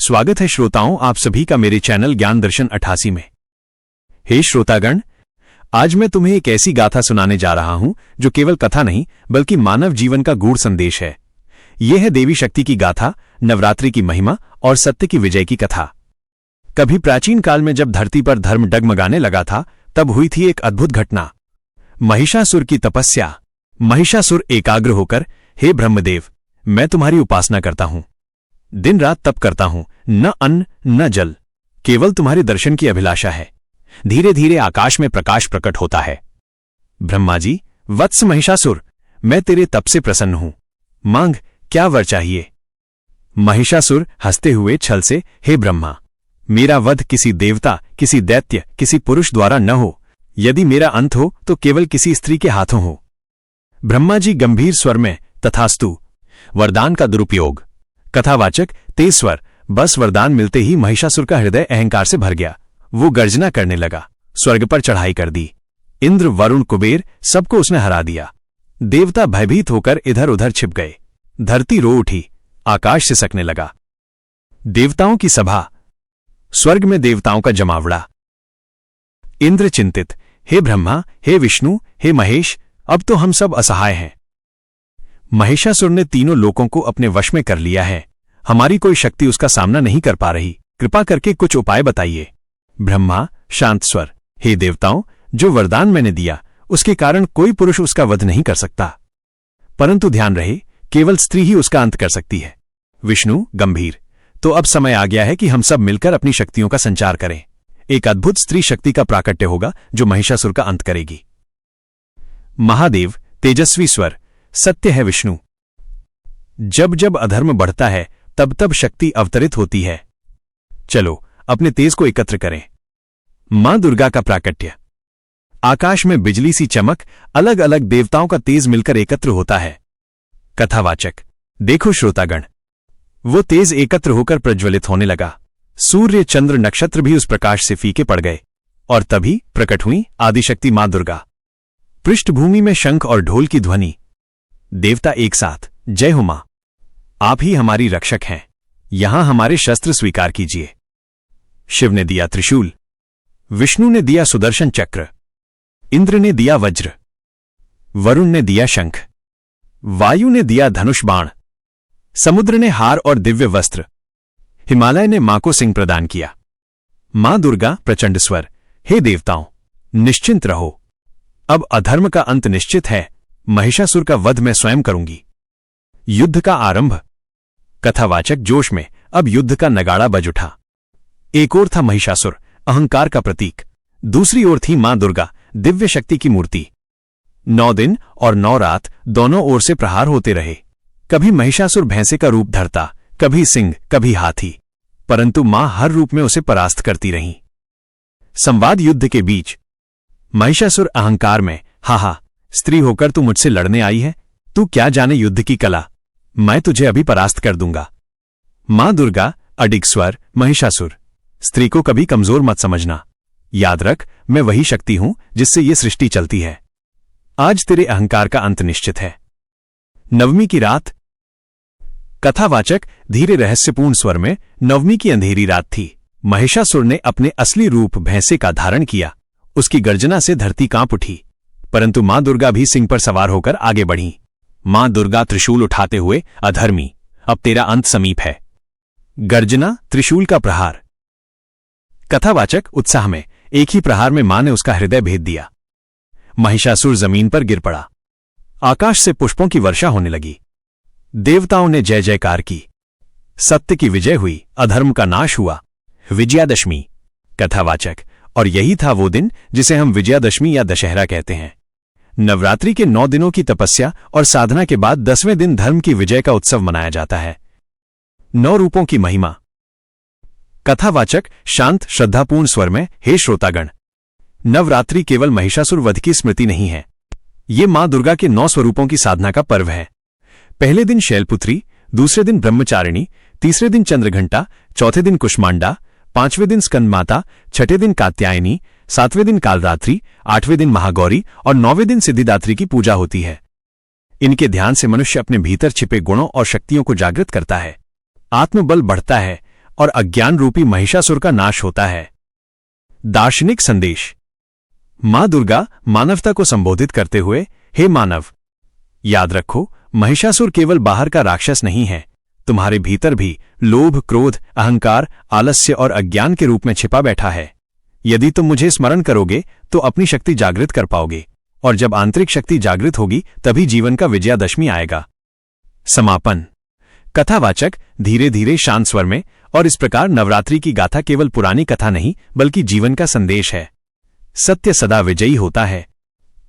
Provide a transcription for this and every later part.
स्वागत है श्रोताओं आप सभी का मेरे चैनल ज्ञान दर्शन 88 में। हे श्रोतागण, आज मैं तुम्हें एक ऐसी गाथा सुनाने जा रहा हूं जो केवल कथा नहीं बल्कि मानव जीवन का गूढ़ संदेश है। यह है देवी शक्ति की गाथा, नवरात्रि की महिमा और सत्य की विजय की कथा। कभी प्राचीन काल में जब धरती पर धर्म डगमगाने लगा था, तब हुई थी एक अद्भुत घटना, महिषासुर की तपस्या। महिषासुर एकाग्र होकर, हे ब्रह्मदेव, मैं तुम्हारी उपासना करता हूं, दिन रात तप करता हूं, न अन्न न जल, केवल तुम्हारे दर्शन की अभिलाषा है। धीरे धीरे आकाश में प्रकाश प्रकट होता है। ब्रह्मा जी, वत्स महिषासुर, मैं तेरे तप से प्रसन्न हूं, मांग क्या वर चाहिए। महिषासुर हंसते हुए छल से, हे ब्रह्मा, मेरा वध किसी देवता, किसी दैत्य, किसी पुरुष द्वारा न हो। यदि मेरा अंत हो तो केवल किसी स्त्री के हाथों हो। ब्रह्मा जी गंभीर स्वर में, तथास्तु। वरदान का दुरुपयोग। कथावाचक तेस्वर। बस वरदान मिलते ही महिषासुर का हृदय अहंकार से भर गया। वो गर्जना करने लगा, स्वर्ग पर चढ़ाई कर दी। इंद्र, वरुण, कुबेर, सबको उसने हरा दिया। देवता भयभीत होकर इधर उधर छिप गए। धरती रो उठी, आकाश सिसकने लगा। देवताओं की सभा। स्वर्ग में देवताओं का जमावड़ा। इंद्र चिंतित, हे ब्रह्मा, हे विष्णु, हे महेश, अब तो हम सब असहाय हैं। महिषासुर ने तीनों लोकों को अपने वश में कर लिया है। हमारी कोई शक्ति उसका सामना नहीं कर पा रही। कृपा करके कुछ उपाय बताइए। ब्रह्मा शांत स्वर, हे देवताओं, जो वरदान मैंने दिया उसके कारण कोई पुरुष उसका वध नहीं कर सकता, परंतु ध्यान रहे, केवल स्त्री ही उसका अंत कर सकती है। विष्णु गंभीर, तो अब समय आ गया है कि हम सब मिलकर अपनी शक्तियों का संचार करें। एक अद्भुत स्त्री शक्ति का प्राकट्य होगा जो महिषासुर का अंत करेगी। महादेव तेजस्वी स्वर, सत्य है विष्णु, जब जब अधर्म बढ़ता है तब तब शक्ति अवतरित होती है। चलो अपने तेज को एकत्र करें। मां दुर्गा का प्राकट्य। आकाश में बिजली सी चमक, अलग अलग देवताओं का तेज मिलकर एकत्र होता है। कथावाचक, देखो श्रोतागण, वो तेज एकत्र होकर प्रज्वलित होने लगा। सूर्य, चंद्र, नक्षत्र भी उस प्रकाश से फीके पड़ गए और तभी प्रकट हुई आदिशक्ति मां दुर्गा। पृष्ठभूमि में शंख और ढोल की ध्वनि। देवता एक साथ, जय हो मां, आप ही हमारी रक्षक हैं, यहां हमारे शस्त्र स्वीकार कीजिए। शिव ने दिया त्रिशूल, विष्णु ने दिया सुदर्शन चक्र, इंद्र ने दिया वज्र, वरुण ने दिया शंख, वायु ने दिया धनुष बाण, समुद्र ने हार और दिव्य वस्त्र, हिमालय ने मां को सिंह प्रदान किया। मां दुर्गा प्रचंड स्वर, हे देवताओं, निश्चिंत रहो, अब अधर्म का अंत निश्चित है। महिषासुर का वध मैं स्वयं करूंगी। युद्ध का आरंभ। कथावाचक जोश में, अब युद्ध का नगाड़ा बज उठा। एक ओर था महिषासुर, अहंकार का प्रतीक, दूसरी ओर थी मां दुर्गा, दिव्य शक्ति की मूर्ति। 9 दिन और 9 रात दोनों ओर से प्रहार होते रहे। कभी महिषासुर भैंसे का रूप धरता, कभी सिंह, कभी हाथी, परंतु मां हर रूप में उसे परास्त करती रहीं। संवाद युद्ध के बीच। महिषासुर अहंकार में, हा, स्त्री होकर तू मुझसे लड़ने आई है? तू क्या जाने युद्ध की कला, मैं तुझे अभी परास्त कर दूंगा। मां दुर्गा अडिग स्वर, महिषासुर, स्त्री को कभी कमजोर मत समझना, याद रख, मैं वही शक्ति हूं जिससे ये सृष्टि चलती है। आज तेरे अहंकार का अंत निश्चित है। नवमी की रात। कथावाचक धीरे रहस्यपूर्ण स्वर में, नवमी की अंधेरी रात थी। महिषासुर ने अपने असली रूप भैंसे का धारण किया। उसकी गर्जना से धरती कांप उठी, परंतु मां दुर्गा भी सिंह पर सवार होकर आगे बढ़ी। मां दुर्गा त्रिशूल उठाते हुए, अधर्मी, अब तेरा अंत समीप है। गर्जना, त्रिशूल का प्रहार। कथावाचक उत्साह में, एक ही प्रहार में मां ने उसका हृदय भेद दिया। महिषासुर जमीन पर गिर पड़ा। आकाश से पुष्पों की वर्षा होने लगी। देवताओं ने जय जयकार की। सत्य की विजय हुई, अधर्म का नाश हुआ। विजयादशमी। कथावाचक, और यही था वो दिन जिसे हम विजयादशमी या दशहरा कहते हैं। नवरात्रि के 9 दिनों की तपस्या और साधना के बाद 10वें दिन धर्म की विजय का उत्सव मनाया जाता है। 9 रूपों की महिमा। कथावाचक शांत श्रद्धापूर्ण स्वर में, हे श्रोतागण, नवरात्रि केवल महिषासुर वध की स्मृति नहीं है, ये मां दुर्गा के 9 स्वरूपों की साधना का पर्व है। पहले दिन शैलपुत्री, दूसरे दिन ब्रह्मचारिणी, तीसरे दिन चंद्रघंटा, चौथे दिन कुष्मांडा, 5वें दिन स्कंदमाता, 6ठे दिन कात्यायनी, 7वें दिन कालरात्रि, 8वें दिन महागौरी और 9वें दिन सिद्धिदात्री की पूजा होती है। इनके ध्यान से मनुष्य अपने भीतर छिपे गुणों और शक्तियों को जागृत करता है। आत्मबल बढ़ता है, और अज्ञान रूपी महिषासुर का नाश होता है। दार्शनिक संदेश। मां दुर्गा मानवता को संबोधित करते हुए, हे मानव, याद रखो, महिषासुर केवल बाहर का राक्षस नहीं है, तुम्हारे भीतर भी लोभ, क्रोध, अहंकार, आलस्य और अज्ञान के रूप में छिपा बैठा है। यदि तुम मुझे स्मरण करोगे तो अपनी शक्ति जागृत कर पाओगे, और जब आंतरिक शक्ति जागृत होगी तभी जीवन का विजयादशमी आएगा। समापन। कथावाचक धीरे धीरे शांत स्वर में। और इस प्रकार नवरात्रि की गाथा केवल पुरानी कथा नहीं बल्कि जीवन का संदेश है। सत्य सदा विजयी होता है।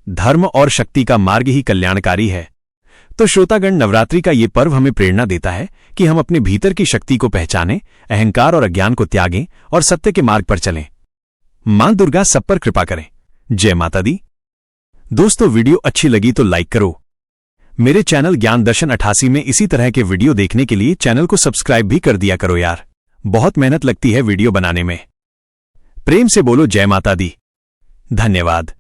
धर्म और शक्ति का मार्ग ही कल्याणकारी है। तो श्रोतागण, नवरात्रि का ये पर्व हमें प्रेरणा देता है कि हम अपने भीतर की शक्ति को पहचानें, अहंकार और अज्ञान को त्यागें और सत्य के मार्ग पर चलें। मां दुर्गा सब पर कृपा करें। जय माता दी। दोस्तों, वीडियो अच्छी लगी तो लाइक करो। मेरे चैनल ज्ञान दर्शन 88 में इसी तरह के वीडियो देखने के लिए चैनल को सब्सक्राइब भी कर दिया करो यार। बहुत मेहनत लगती है वीडियो बनाने में। प्रेम से बोलो जय माता दी। धन्यवाद।